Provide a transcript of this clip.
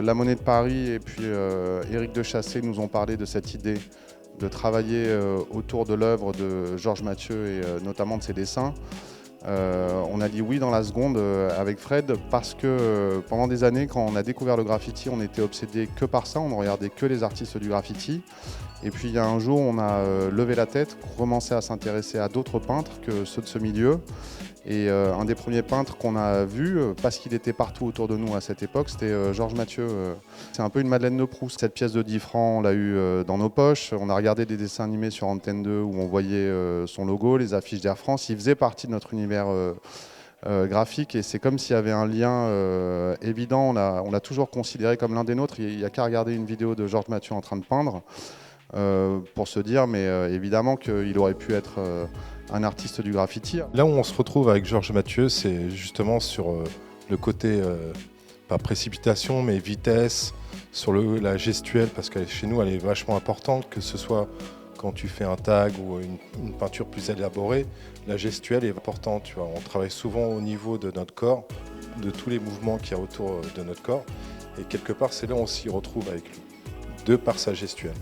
La Monnaie de Paris et puis Éric de Chassé nous ont parlé de cette idée de travailler autour de l'œuvre de Georges Mathieu et notamment de ses dessins. On a dit oui dans la seconde avec Fred parce que pendant des années, quand on a découvert le graffiti, on était obsédé que par ça, on ne regardait que les artistes du graffiti. Et puis il y a un jour, on a levé la tête, commencé à s'intéresser à d'autres peintres que ceux de ce milieu. Et un des premiers peintres qu'on a vu, parce qu'il était partout autour de nous à cette époque, c'était Georges Mathieu. C'est un peu une Madeleine de Proust. Cette pièce de 10 francs, on l'a eu dans nos poches. On a regardé des dessins animés sur Antenne 2 où on voyait son logo, les affiches d'Air France. Il faisait partie de notre univers graphique et c'est comme s'il y avait un lien évident. On l'a toujours considéré comme l'un des nôtres. Il n'y a qu'à regarder une vidéo de Georges Mathieu en train de peindre pour se dire, mais évidemment qu'il aurait pu être un artiste du graffiti. Là où on se retrouve avec Georges Mathieu, c'est justement sur le côté, pas précipitation, mais vitesse, sur la gestuelle, parce que chez nous, elle est vachement importante, que ce soit quand tu fais un tag ou une peinture plus élaborée, la gestuelle est importante. Tu vois. On travaille souvent au niveau de notre corps, de tous les mouvements qu'il y a autour de notre corps, et quelque part, c'est là où on s'y retrouve avec lui, de par sa gestuelle.